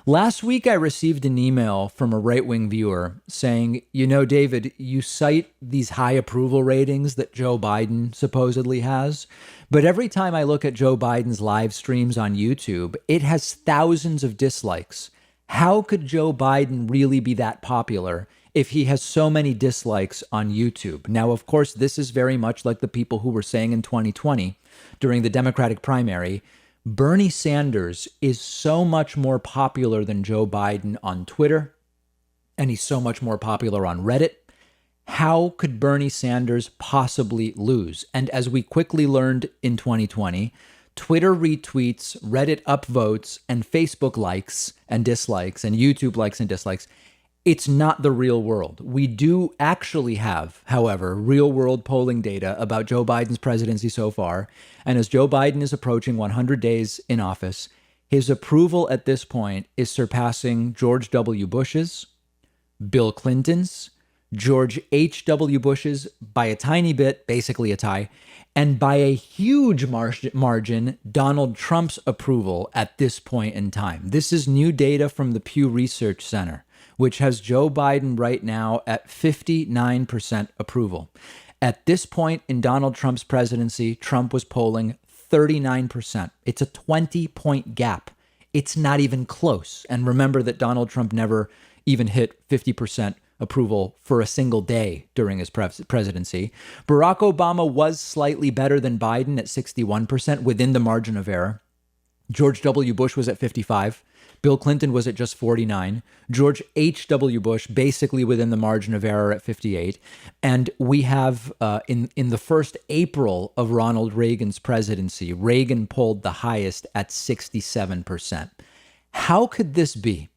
Last week, I received an email from a right-wing viewer saying, David, you cite these high approval ratings that Joe Biden supposedly has, but every time I look at Joe Biden's live streams on YouTube, it has thousands of dislikes. How could Joe Biden really be that popular if he has so many dislikes on YouTube? Now, of course, this is very much like the people who were saying in 2020 during the Democratic primary, Bernie Sanders is so much more popular than Joe Biden on Twitter, and he's so much more popular on Reddit. How could Bernie Sanders possibly lose? And as we quickly learned in 2020, Twitter retweets, Reddit upvotes, and Facebook likes and dislikes, and YouTube likes and dislikes, it's not the real world. We do actually have, however, real world polling data about Joe Biden's presidency so far. And as Joe Biden is approaching 100 days in office, his approval at this point is surpassing George W. Bush's, Bill Clinton's, George H.W. Bush's by a tiny bit, basically a tie, and by a huge margin, Donald Trump's approval at this point in time. This is new data from the Pew Research Center, which has Joe Biden right now at 59% approval. At this point in Donald Trump's presidency, Trump was polling 39%. It's a 20-point gap. It's not even close. And remember that Donald Trump never even hit 50% approval for a single day during his presidency. Barack Obama was slightly better than Biden at 61% within the margin of error. George W. Bush was at 55. Bill Clinton was at just 49. George H.W. Bush basically within the margin of error at 58. And we have in the first April of Ronald Reagan's presidency, Reagan polled the highest at 67%. How could this be?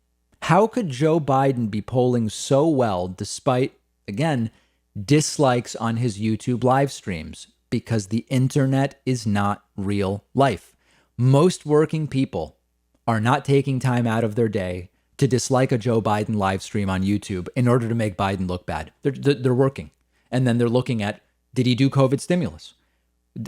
How could Joe Biden be polling so well despite, again, dislikes on his YouTube live streams? Because the internet is not real life. Most working people are not taking time out of their day to dislike a Joe Biden live stream on YouTube in order to make Biden look bad. They're working. And then they're looking at, did he do COVID stimulus?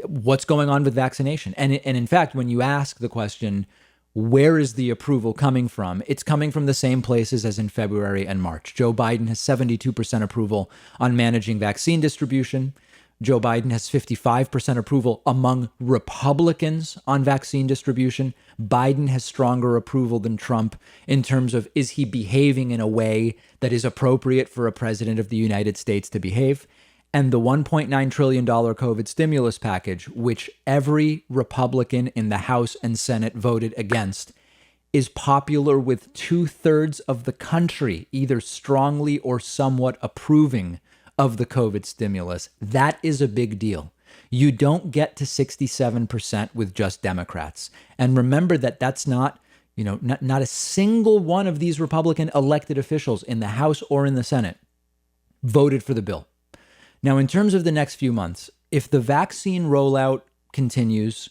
What's going on with vaccination? And in fact, when you ask the question, where is the approval coming from? It's coming from the same places as in February and March. Joe Biden has 72% approval on managing vaccine distribution. Joe Biden has 55% approval among Republicans on vaccine distribution. Biden has stronger approval than Trump in terms of, is he behaving in a way that is appropriate for a president of the United States to behave? And the $1.9 trillion COVID stimulus package, which every Republican in the House and Senate voted against, is popular with 2/3 of the country, either strongly or somewhat approving of the COVID stimulus. That is a big deal. You don't get to 67% with just Democrats. And remember that that's not a single one of these Republican elected officials in the House or in the Senate voted for the bill. Now, in terms of the next few months, if the vaccine rollout continues,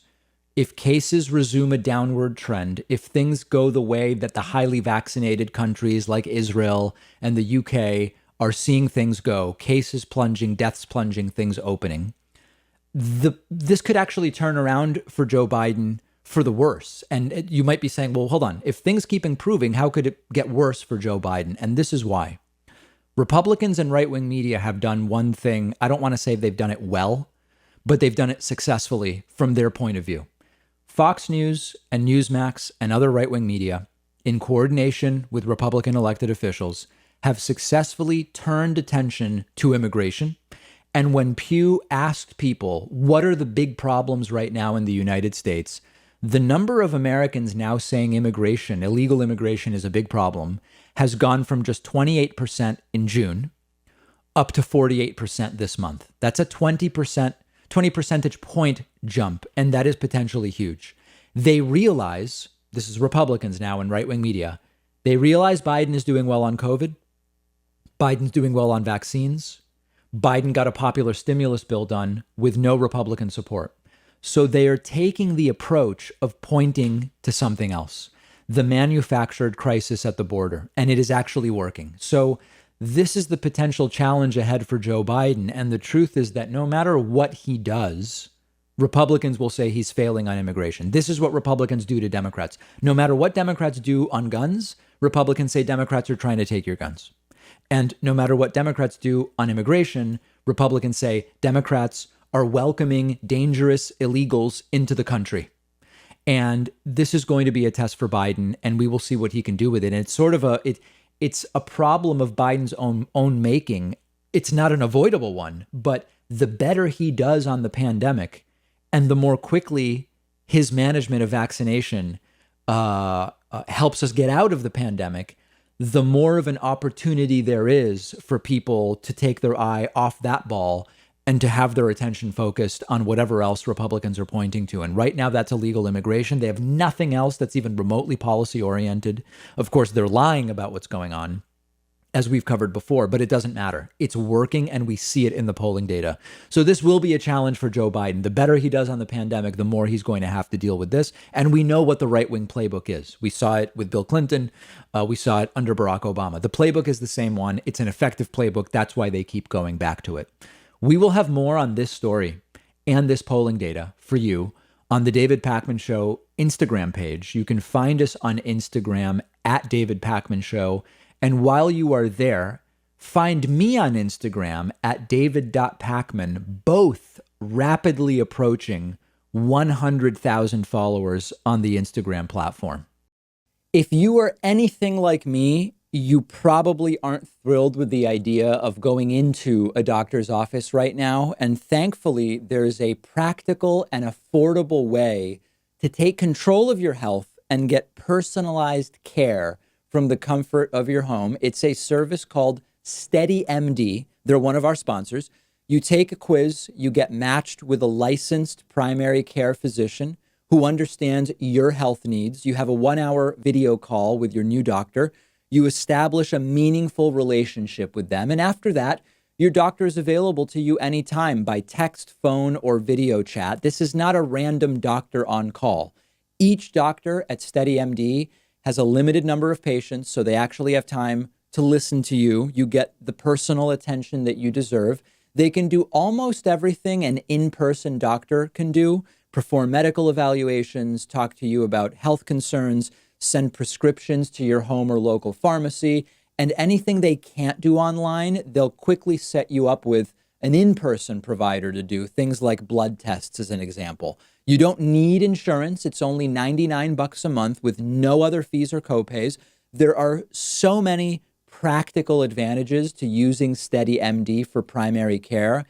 if cases resume a downward trend, if things go the way that the highly vaccinated countries like Israel and the UK are seeing things go, cases plunging, deaths plunging, things opening, this could actually turn around for Joe Biden for the worse. And you might be saying, well, hold on. If things keep improving, how could it get worse for Joe Biden? And this is why. Republicans and right-wing media have done one thing. I don't want to say they've done it well, but they've done it successfully from their point of view. Fox News and Newsmax and other right-wing media, in coordination with Republican elected officials, have successfully turned attention to immigration. And when Pew asked people, what are the big problems right now in the United States? The number of Americans now saying immigration, illegal immigration, is a big problem, has gone from just 28% in June up to 48% this month. That's a 20 percentage point jump, and that is potentially huge. They realize, this is Republicans now in right-wing media, they realize Biden is doing well on COVID. Biden's doing well on vaccines. Biden got a popular stimulus bill done with no Republican support. So they are taking the approach of pointing to something else, the manufactured crisis at the border, and it is actually working. So this is the potential challenge ahead for Joe Biden. And the truth is that no matter what he does, Republicans will say he's failing on immigration. This is what Republicans do to Democrats. No matter what Democrats do on guns, Republicans say Democrats are trying to take your guns. And no matter what Democrats do on immigration, Republicans say Democrats are welcoming dangerous illegals into the country. And this is going to be a test for Biden, and we will see what he can do with it. And it's sort of it's a problem of Biden's own making. It's not an avoidable one, but the better he does on the pandemic, and the more quickly his management of vaccination helps us get out of the pandemic, the more of an opportunity there is for people to take their eye off that ball and to have their attention focused on whatever else Republicans are pointing to. And right now, that's illegal immigration. They have nothing else that's even remotely policy oriented. Of course, they're lying about what's going on, as we've covered before, but it doesn't matter. It's working, and we see it in the polling data. So this will be a challenge for Joe Biden. The better he does on the pandemic, the more he's going to have to deal with this. And we know what the right-wing playbook is. We saw it with Bill Clinton. We saw it under Barack Obama. The playbook is the same one. It's an effective playbook. That's why they keep going back to it. We will have more on this story and this polling data for you on the David Pakman Show Instagram page. You can find us on Instagram at David Pakman Show. And while you are there, find me on Instagram at david.pakman, both rapidly approaching 100,000 followers on the Instagram platform. If you are anything like me, you probably aren't thrilled with the idea of going into a doctor's office right now. And thankfully, there's a practical and affordable way to take control of your health and get personalized care from the comfort of your home. It's a service called SteadyMD. They're one of our sponsors. You take a quiz, you get matched with a licensed primary care physician who understands your health needs. You have a 1-hour video call with your new doctor. You establish a meaningful relationship with them. And after that, your doctor is available to you anytime by text, phone, or video chat. This is not a random doctor on call. Each doctor at SteadyMD has a limited number of patients, so they actually have time to listen to you. You get the personal attention that you deserve. They can do almost everything an in-person doctor can do: perform medical evaluations, talk to you about health concerns, send prescriptions to your home or local pharmacy, and anything they can't do online, they'll quickly set you up with an in-person provider to do, things like blood tests, as an example. You don't need insurance. It's only $99 a month with no other fees or copays. There are so many practical advantages to using SteadyMD for primary care,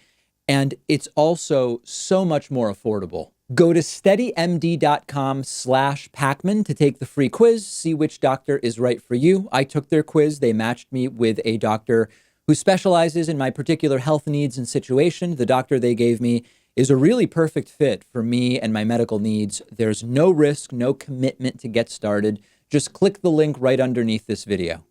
and it's also so much more affordable. Go to steadymd.com/Pakman to take the free quiz, see which doctor is right for you. I took their quiz. They matched me with a doctor who specializes in my particular health needs and situation. The doctor they gave me is a really perfect fit for me and my medical needs. There's no risk, no commitment to get started. Just click the link right underneath this video.